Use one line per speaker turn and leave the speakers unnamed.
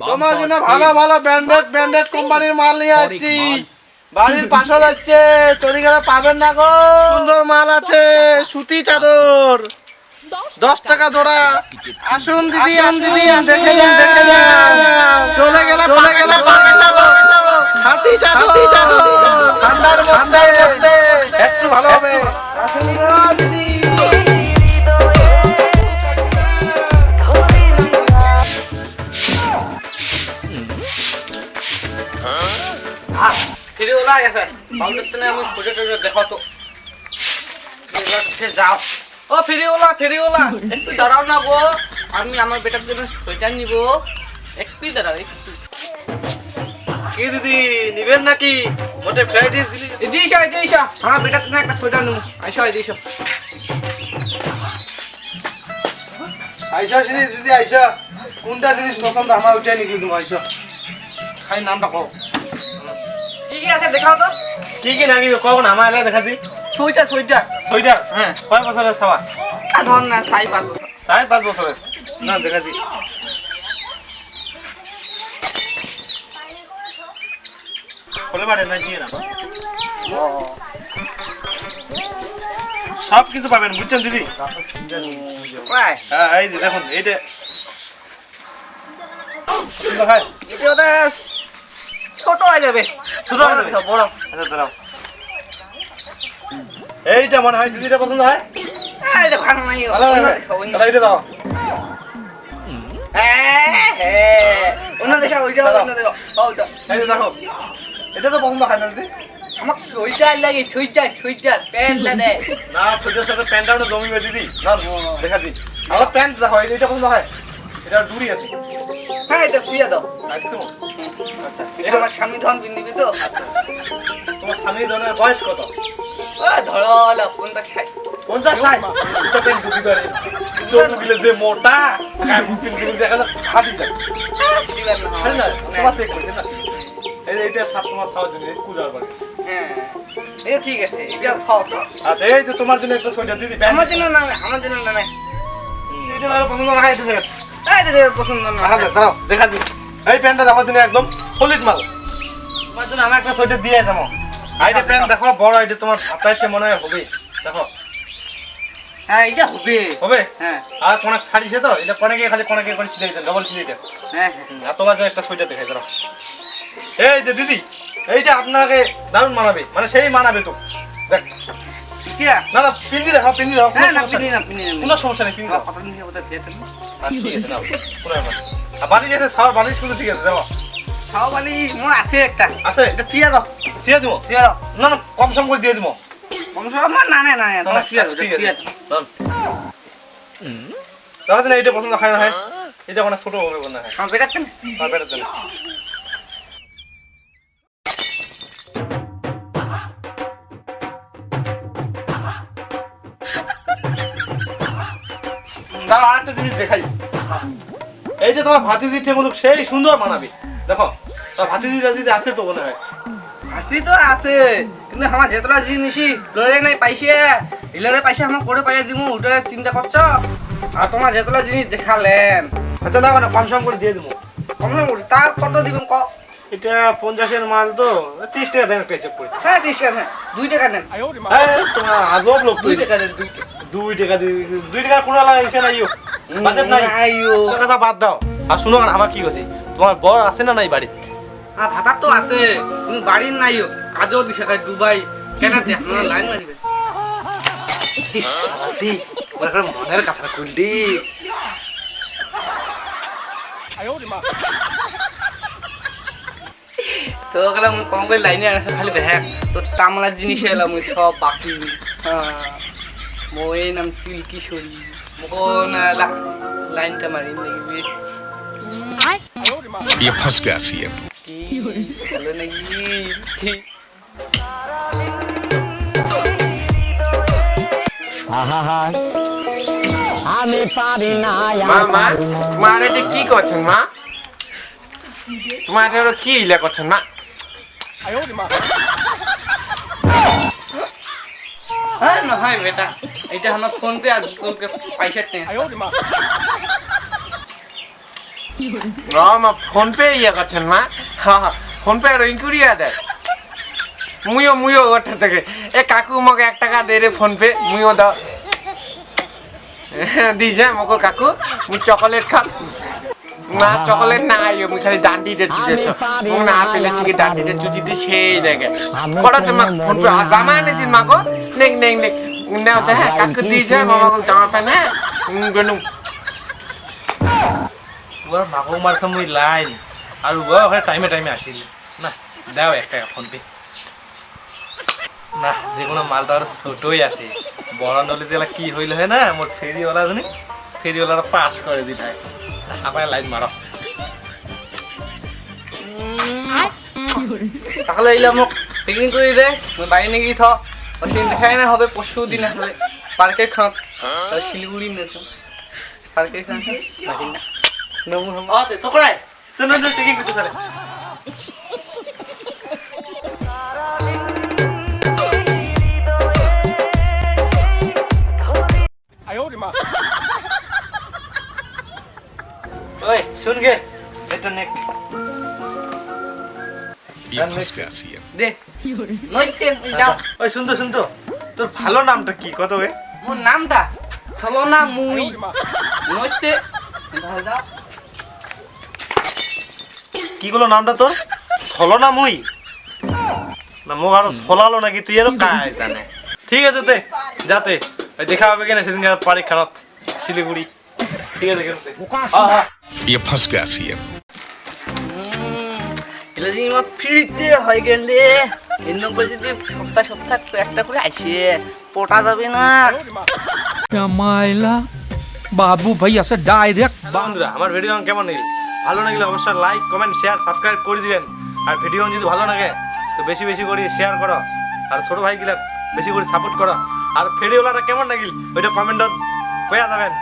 তোমার জন্য ভালো ভালো ব্র্যান্ডেড কোম্পানির মাল নিয়ে আসছি। বাড়ির পাশে যাচ্ছে, চুরি করে পাবেন না গো। সুন্দর মাল আছে, সুতি চাদর 10 টাকা জোড়া। আসুন দিদি, দেখে যান। চলে গেলে পাবেন না গো। হাতি চাদর ঠান্ডার মধ্যে একটু ভালো হবে। আসুন গো দিদি। ফিরিওলা গেছে ফাউন্ডেশনে আমি ফটো দেখো তো। যাও ও ফিরিওলা একটু দাঁড়াও না গো, আমি আমার বেটার জন্য সোয়েটার নিব। একটু দাঁড়াও একটু। কি দিদি নিবেন নাকি? মোটে ফ্রাইডে দিদিশা আমার বেটার জন্য একটা সোয়েটার নেব। আইসা দিদি আইসা। কোনটা জিনিস পছন্দ আমার ওইটাই নিয়ে দেবো। আইসা খাই নামটা কও। কি আছে দেখাও তো। কি নাকি কও না, আমার এলাকা দেখা দি। সোয়েটার হ্যাঁ। কয় বছরের খাওয়া? ধর না 4-5 বছর। 4-5 বছরের না দেখা দি। বলে বাড়ে না দিয়ে না। সব কিছু পাবেন বুঝছেন দিদি। হ্যাঁ এই যে দেখুন এইটা ছোট হয়ে যাবে। বড় আচ্ছা দাঁড়াও। এইটা মনে হয় দিদিটা পছন্দ হয়। এইটা ভালো নাই। এইটা দাও। অন্য দেখা ওইটা দেখো। এই দেখো এটা তো পছন্দ হয় না দিদি। আমাকে সোয়েটার লাগে, সোয়েটার প্যান্ট লাগে না। সোয়েটার সাথে প্যান্টটা ওটা জমিবে দিদি না। দেখা দি আমার প্যান্ট দেখো। এইটা পছন্দ হয়। এটা ডুরি আছে। হ্যাঁ এটা ফ্রিয়া দাও। আচ্ছা এটা আমার স্বামী ধন পিন্দিবি তো। আচ্ছা তোমার স্বামী ধনের বয়স কত? ধরো 50-60। এটা প্যান্ট ডুবি করে চোখ গিলে যে মোটা গায়ে মুপিল গুলো দেখা যায় হাতি যায়। দিবেন না হয় না তোমার চেক করতে না। এইটা সাত তোমার খাওয়ার জন্য স্কুল যাওয়ার পরে। হ্যাঁ এটা ঠিক আছে, এটা খাও তো। আচ্ছা এই যে তোমার জন্য একটা সোয়েটার দিদি। আমার জন্য না এটা ভালো পছন্দ না। এটা পছন্দ না। আচ্ছা দাও দেখা দি। এই প্যান্টটা দেখো দিনে একদম সলিড মাল। তোমার জন্য আমি একটা সোয়েটার দিয়ে যাবো। এইটা প্যান্ট দেখো বড়। এটা তোমার হাতাইতে মনে হয় হবে। দেখো হ্যাঁ এটা হবে। হ্যাঁ আর কোন খাড়িছে তো এটা কোনকে খালি কোনকে করে সিলাই দেন ডবল সিলাইটা। হ্যাঁ আর তোমার জন্য একটা সোয়েটার দেখাই দাও। এই যে দিদি এইটা আপনাকে দারুণ মানাবে, মানে সেই মানাবে তো। দেখ না পিন্দি দেখো। হ্যাঁ না পিন্দি না কোনো সমস্যা নেই। পিন্দি কথা নিয়ে ওটা দিয়ে দেন। আচ্ছা ঠিক আছে নাও। পুরো আর বাড়ি যেতে সার বাড়ি স্কুলে ঠিক আছে দাও। খাও বালি মোর আছে একটা আছে। এটা দিয়া দাও। দিয়া দিব না কম সম করে দিয়ে দিব। কম সম না তোমার দিয়া দাও। ঠিক আছে দাও না। এটা পছন্দ হয় না হয় এটা অনেক ছোট হবে না হয়। আমার বেটার জন্য দাঁড়া আরেকটা জিনিস দেখাই। এইটা তোমার ভাতিজি ঠেমুলুক সেই সুন্দর মানাবে। দেখো তোমার ভাতিজি রাজিতে আছে তো মনে হয়। ভাতি তো আছে কিন্তু আমার যেতলা জিনিসই লড়ে নাই পাইছে হিলারে পাইছে আমার করে পাইয়া দিমু ওটা চিন্তা করছো। আর তোমার যেতলা জিনিস দেখালেন আচ্ছা না কম সম করে দিয়ে দিমু। কম সম করে তা কত দিবেন ক? এটা 50-এর মাল তো 30 টাকা দেন একটা হিসাব করে। হ্যাঁ 30 টাকা 2 টাকা নেন। তোমার আজব লোক। 2 টাকা দেন। 2 টাকা 2 টাকা কোন লাগছে না বাজেট নাই কথা বাদ দাও। আর শুনো না আমার কি কইছি তোমার বড় আছে না নাই বাড়িতে? হ্যাঁ ভাতা তো আছে কিন্তু বাড়ির নাই। কাজও দিছে তাই দুবাই কেন দে আপনারা লাইন মারিবে। দি ওরা মনের কথা কইলি। তো গেলাম কম করে লাইনে আসে খালি দেখ তো তামলার জিনিস এলাম সব বাকি। মই নাম সিল্কি শরী মোকন লাইনটা মারি দেখবি।
ये फंस गया सीएम।
ভালো নাকি ঠিক
আমি পারি না।
মা তোমার এটা কি করছেন মা? তোমার এটা কি ইলা করছেন মা?
হ্যাঁ না হয় বেটা এটা আমার ফোন পে আর গুগল পে পয়সা নেই।
মা ফোন পে ইয়ে করছেন মা হ্যাঁ ফোন পে আর ইনকুরিয়া দেয় মুইও ওঠে থেকে এ কাকু মগে 1 টাকা দে রে ফোন পে মুইও দাও দিছে মগো কাকু মুই চকলেট খাম না চকলেট না আইও মুই খালি ডান্ডিতে চুষেছো মুই না পেলে তুমি ডান্ডিতে চুচি দি সেই লাগে কটা তোমা ফোন পে জামা এনেছি মাগো নেক নেক নেক নাও দে কাকু দিছে মামাকে জামা প্যান্ট হ্যাঁ গনু
ওর মাকো মারছে মুই লাইন আর ও ওখানে টাইমে আসিল না দাও 1 টাকা ফোন পে না যে কোনো মালটা আর ছোটই আছে বড় নলে দিলা কি হইল হয় না মোর ফেরিওয়ালা জানি ফেরিওয়ালার পাস করে দিলাই আপনার লাইন মারো
তাহলে এইলা মোক পিকনিক করে দে মই বাড়ি নিয়ে গিয়ে থ ওই দেখাই না হবে পরশু দিন হবে পার্কের খান শিলিগুড়ি নেছো পার্কের খান নমু নমু আতে তো করাই তো নন পিকনিক করতে পারে ওই শুন গে এটা নেক দে নইতে যাও
ওই শুনতো তোর ভালো নামটা কি কত বে
মোর নামটা ছলনা মুই নইতে দাও
কি গুলো নামটা তোর ছলনা মুই না মোক আরো ছলালো নাকি তুই আরো কায় জানে ঠিক আছে তে যাতে ওই দেখা হবে কিনা সেদিন পারি খারাপ শিলিগুড়ি ঠিক আছে হ্যাঁ
ये फंस गया सीएम
এলা যে মা ফ্রিতে হয়ে গেলে এন্ন করে যদি সপ্তাহ একটা করে আসে পোটা যাবে না
मायला बाबू भैया से डायरेक्ट
বন্ধুরা আমার ভিডিও কেমন লাগলো ভালো লাগলে অবশ্যই লাইক কমেন্ট শেয়ার সাবস্ক্রাইব করে দিবেন আর ভিডিও যদি ভালো লাগে তো বেশি বেশি করে শেয়ার করো আর ছোট ভাইগুলা বেশি করে সাপোর্ট করো আর ভিডিওটা কেমন লাগিল ওইটা কমেন্টত কইয়া যাবেন।